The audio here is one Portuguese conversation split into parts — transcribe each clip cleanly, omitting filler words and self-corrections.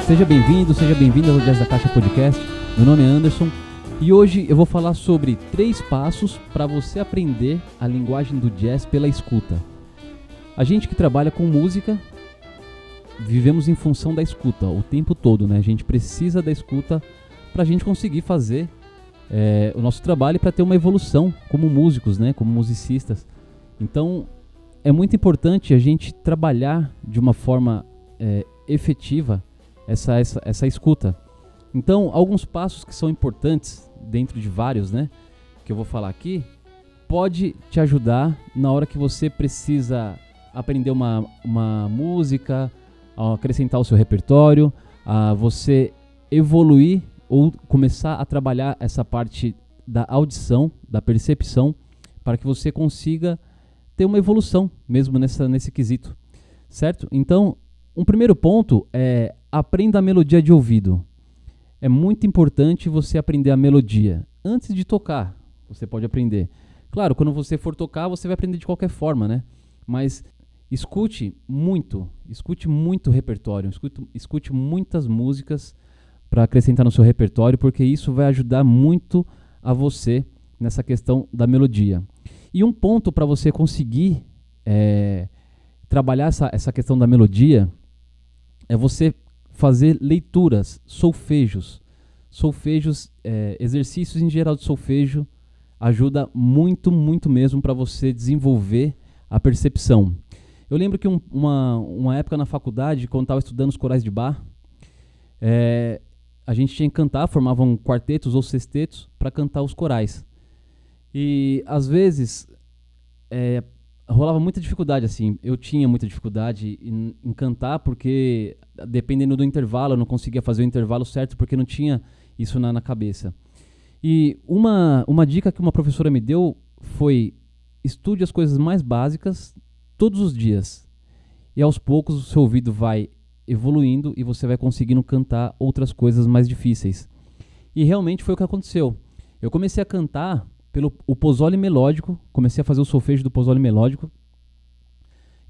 Seja bem-vindo ao Jazz da Caixa Podcast. Meu nome é Anderson e hoje eu vou falar sobre 3 passos para você aprender a linguagem do jazz pela escuta. A gente que trabalha com música, vivemos em função da escuta o tempo todo, né? A gente precisa da escuta para a gente conseguir fazer o nosso trabalho e para ter uma evolução como músicos, né? Como musicistas. Então, é muito importante a gente trabalhar de uma forma efetiva essa escuta. Então, alguns passos que são importantes, dentro de vários, né, que eu vou falar aqui, pode te ajudar na hora que você precisa aprender uma música, a acrescentar o seu repertório, a você evoluir ou começar a trabalhar essa parte da audição, da percepção, para que você consiga ter uma evolução mesmo nesse quesito, certo? Então, um primeiro ponto é aprenda a melodia de ouvido. É muito importante você aprender a melodia. Antes de tocar, você pode aprender. Claro, quando você for tocar, você vai aprender de qualquer forma, né? Mas escute muito repertório, escute muitas músicas para acrescentar no seu repertório, porque isso vai ajudar muito a você nessa questão da melodia. E um ponto para você conseguir trabalhar essa questão da melodia é você fazer leituras, solfejos, exercícios em geral de solfejo, ajuda muito mesmo para você desenvolver a percepção. Eu lembro que uma época na faculdade, quando estava estudando os corais de Bach, a gente tinha que cantar, formavam quartetos ou sextetos para cantar os corais. E às vezes rolava muita dificuldade, assim. Eu tinha muita dificuldade em cantar, porque dependendo do intervalo, eu não conseguia fazer o intervalo certo, porque não tinha isso na cabeça. E uma dica que uma professora me deu foi: estude as coisas mais básicas todos os dias. E aos poucos o seu ouvido vai evoluindo e você vai conseguindo cantar outras coisas mais difíceis. E realmente foi o que aconteceu. Eu comecei a cantar pelo pozzoli melódico, comecei a fazer o solfejo do pozzoli melódico.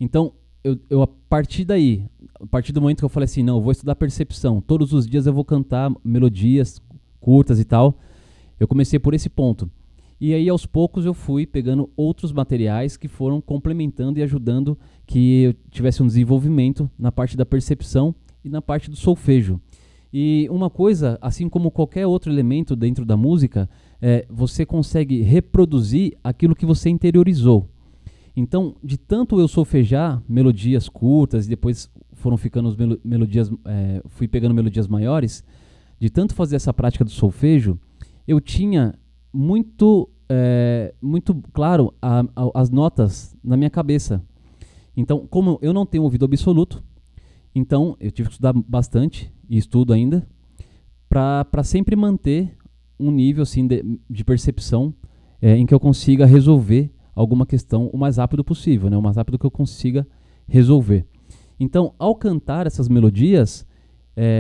Então, eu a partir do momento que eu falei assim, não, eu vou estudar percepção, todos os dias eu vou cantar melodias curtas e tal, eu comecei por esse ponto. E aí, aos poucos, eu fui pegando outros materiais que foram complementando e ajudando que eu tivesse um desenvolvimento na parte da percepção e na parte do solfejo. E uma coisa, assim como qualquer outro elemento dentro da música, você consegue reproduzir aquilo que você interiorizou. Então, de tanto eu solfejar melodias curtas e depois foram ficando melodias, fui pegando melodias maiores, de tanto fazer essa prática do solfejo, eu tinha muito claro as notas na minha cabeça. Então, como eu não tenho ouvido absoluto, então eu tive que estudar bastante, e estudo ainda, para sempre manter um nível assim, de percepção em que eu consiga resolver alguma questão o mais rápido possível, né? O mais rápido que eu consiga resolver. Então, ao cantar essas melodias,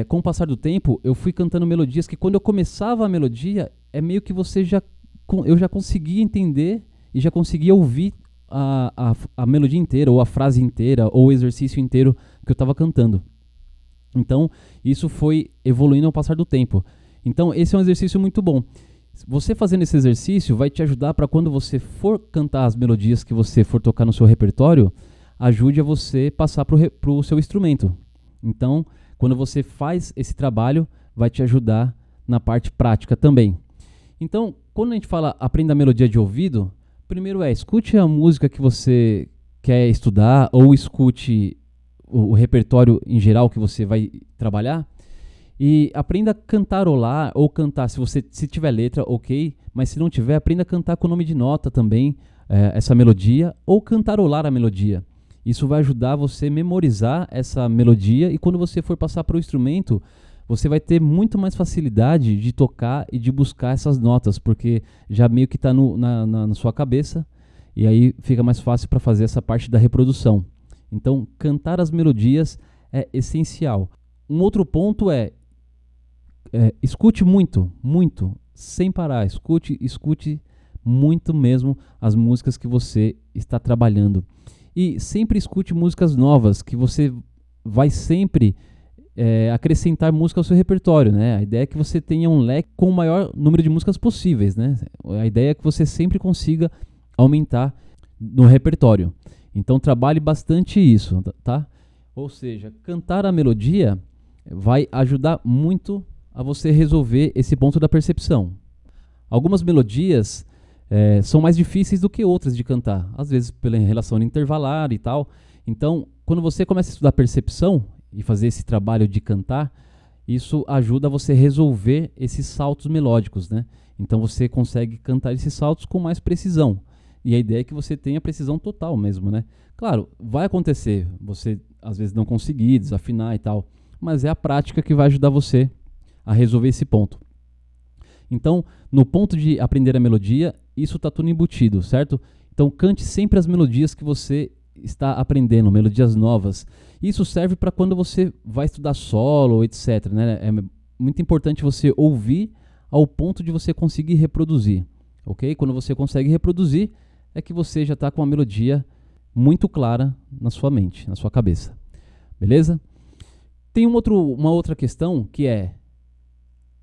com o passar do tempo, eu fui cantando melodias que, quando eu começava a melodia, é meio que eu já conseguia entender e já conseguia ouvir a melodia inteira, ou a frase inteira, ou o exercício inteiro que eu estava cantando. Então, isso foi evoluindo ao passar do tempo. Então, esse é um exercício muito bom. Você fazendo esse exercício vai te ajudar para, quando você for cantar as melodias que você for tocar no seu repertório, ajude a você passar para o seu instrumento. Então, quando você faz esse trabalho, vai te ajudar na parte prática também. Então, quando a gente fala aprenda a melodia de ouvido, primeiro escute a música que você quer estudar, ou escute o repertório em geral que você vai trabalhar, e aprenda a cantarolar ou cantar. Se tiver letra, ok, mas se não tiver, aprenda a cantar com o nome de nota também, essa melodia, ou cantarolar a melodia. Isso vai ajudar você a memorizar essa melodia, e quando você for passar para o instrumento, você vai ter muito mais facilidade de tocar e de buscar essas notas, porque já meio que está na sua cabeça, e aí fica mais fácil para fazer essa parte da reprodução. Então, cantar as melodias é essencial. Um outro ponto escute muito, sem parar. Escute muito mesmo as músicas que você está trabalhando. E sempre escute músicas novas, que você vai sempre acrescentar música ao seu repertório, né? A ideia é que você tenha um leque com o maior número de músicas possíveis, né? A ideia é que você sempre consiga aumentar no repertório. Então trabalhe bastante isso, tá? Ou seja, cantar a melodia vai ajudar muito a você resolver esse ponto da percepção. Algumas melodias são mais difíceis do que outras de cantar, às vezes pela relação intervalar e tal. Então, quando você começa a estudar percepção e fazer esse trabalho de cantar, isso ajuda você a resolver esses saltos melódicos, né? Então você consegue cantar esses saltos com mais precisão. E a ideia é que você tenha precisão total mesmo, né? Claro, vai acontecer, você às vezes não conseguir desafinar e tal, mas é a prática que vai ajudar você a resolver esse ponto. Então, no ponto de aprender a melodia, isso está tudo embutido, certo? Então, cante sempre as melodias que você está aprendendo, melodias novas. Isso serve para quando você vai estudar solo, etc, né? É muito importante você ouvir ao ponto de você conseguir reproduzir, ok? Quando você consegue reproduzir, é que você já está com uma melodia muito clara na sua mente, na sua cabeça. Beleza? Tem uma outra questão que é: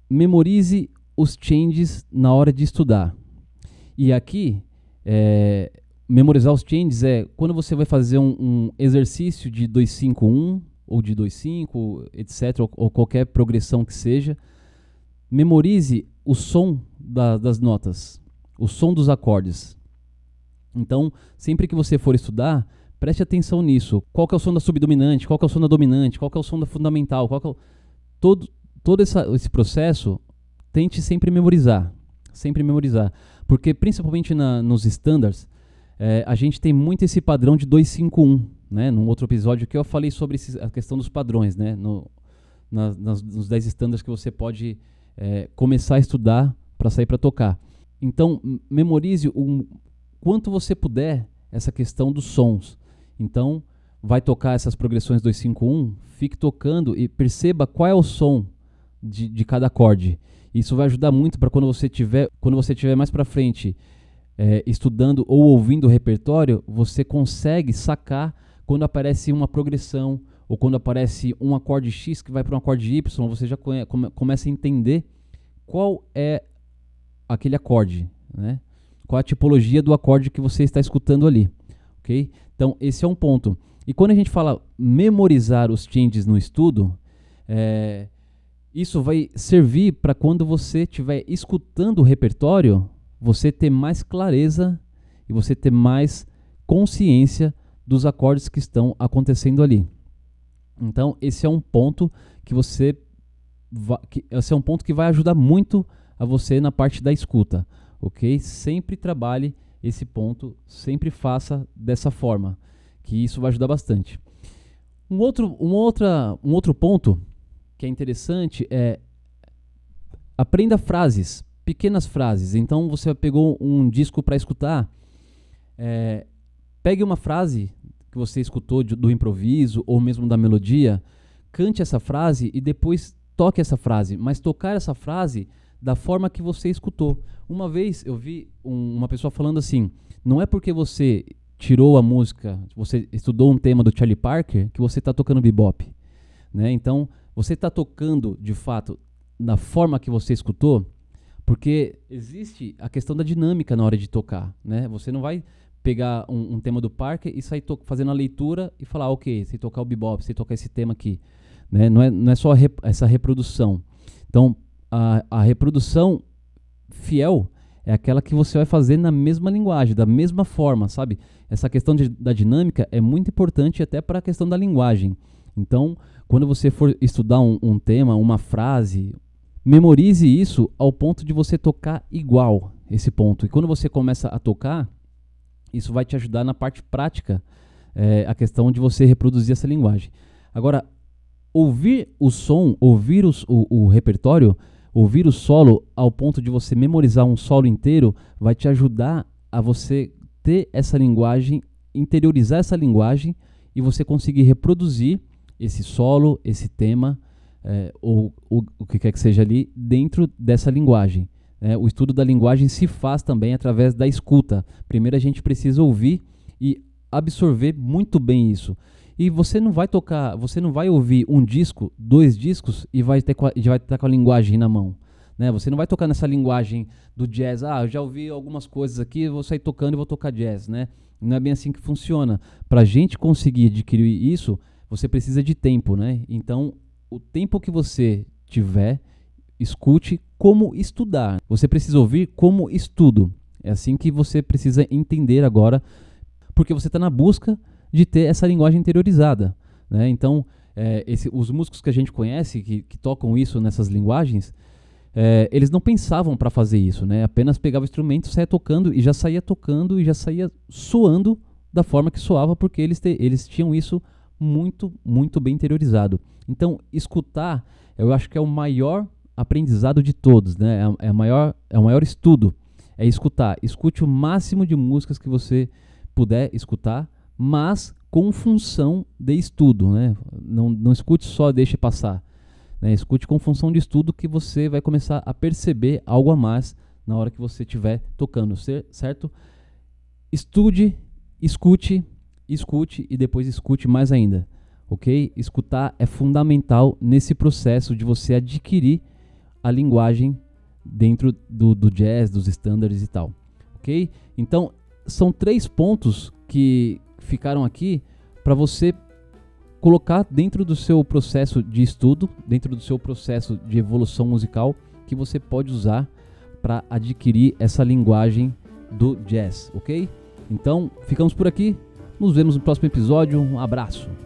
memorize os changes na hora de estudar. E aqui, memorizar os changes é quando você vai fazer um exercício de 2-5-1 ou de 2-5, etc, ou qualquer progressão que seja, memorize o som das notas, o som dos acordes. Então, sempre que você for estudar, preste atenção nisso. Qual que é o som da subdominante, qual que é o som da dominante, qual que é o som da fundamental, qual que é todo esse processo, tente sempre memorizar. Sempre memorizar. Porque, principalmente nos standards, a gente tem muito esse padrão de 2-5-1. Né? Num outro episódio que eu falei sobre a questão dos padrões, né? Nos 10 standards que você pode começar a estudar para sair para tocar. Então, memorize o quanto você puder essa questão dos sons. Então, vai tocar essas progressões 2-5-1, fique tocando e perceba qual é o som de cada acorde. Isso vai ajudar muito para quando você tiver mais para frente estudando ou ouvindo o repertório, você consegue sacar quando aparece uma progressão ou quando aparece um acorde X que vai para um acorde Y, você já começa a entender qual é aquele acorde, né? Qual a tipologia do acorde que você está escutando ali, ok? Então, esse é um ponto. E quando a gente fala memorizar os changes no estudo, isso vai servir para quando você estiver escutando o repertório, você ter mais clareza e você ter mais consciência dos acordes que estão acontecendo ali. Então, esse é um ponto que vai ajudar muito a você na parte da escuta. Ok? Sempre trabalhe esse ponto, sempre faça dessa forma, que isso vai ajudar bastante. Um outro ponto que é interessante é aprenda frases, pequenas frases. Então você pegou um disco para escutar, pegue uma frase que você escutou do improviso ou mesmo da melodia, cante essa frase e depois toque essa frase, mas tocar essa frase da forma que você escutou. Uma vez eu vi uma pessoa falando assim: não é porque você tirou a música, você estudou um tema do Charlie Parker, que você está tocando bebop, né? Então, você está tocando, de fato, da forma que você escutou, porque existe a questão da dinâmica na hora de tocar, né? Você não vai pegar um tema do Parker e sair fazendo a leitura e falar, ok, sei tocar o bebop, sei tocar esse tema aqui, né? Não é só essa reprodução. Então, a reprodução fiel é aquela que você vai fazer na mesma linguagem, da mesma forma, sabe? Essa questão da dinâmica é muito importante até para a questão da linguagem. Então, quando você for estudar um tema, uma frase, memorize isso ao ponto de você tocar igual esse ponto. E quando você começa a tocar, isso vai te ajudar na parte prática, a questão de você reproduzir essa linguagem. Agora, ouvir o som, ouvir o repertório, ouvir o solo ao ponto de você memorizar um solo inteiro vai te ajudar a você ter essa linguagem, interiorizar essa linguagem e você conseguir reproduzir esse solo, esse tema, ou o que quer que seja ali, dentro dessa linguagem. O estudo da linguagem se faz também através da escuta. Primeiro a gente precisa ouvir e absorver muito bem isso. E você não vai tocar, você não vai ouvir um disco, 2 discos e vai estar com a linguagem na mão. Né? Você não vai tocar nessa linguagem do jazz. Eu já ouvi algumas coisas aqui, vou sair tocando e vou tocar jazz. Né? Não é bem assim que funciona. Para a gente conseguir adquirir isso, você precisa de tempo. Né? Então, o tempo que você tiver, escute como estudar. Você precisa ouvir como estudo. É assim que você precisa entender agora, porque você está na busca de ter essa linguagem interiorizada. Né? Então, os músicos que a gente conhece, que tocam isso nessas linguagens, eles não pensavam para fazer isso. Né? Apenas pegava o instrumento, saía tocando e já saía tocando e já saía soando da forma que soava, porque eles tinham isso muito, muito bem interiorizado. Então, escutar, eu acho que é o maior aprendizado de todos, né? É o maior estudo, é escutar. Escute o máximo de músicas que você puder escutar, mas com função de estudo, né? Não escute só, deixe passar. Né? Escute com função de estudo, que você vai começar a perceber algo a mais na hora que você estiver tocando, certo? Estude, escute e depois escute mais ainda, ok? Escutar é fundamental nesse processo de você adquirir a linguagem dentro do jazz, dos estándares e tal, ok? Então, são 3 pontos que ficaram aqui para você colocar dentro do seu processo de estudo, dentro do seu processo de evolução musical, que você pode usar para adquirir essa linguagem do jazz, ok? Então, ficamos por aqui, nos vemos no próximo episódio, um abraço!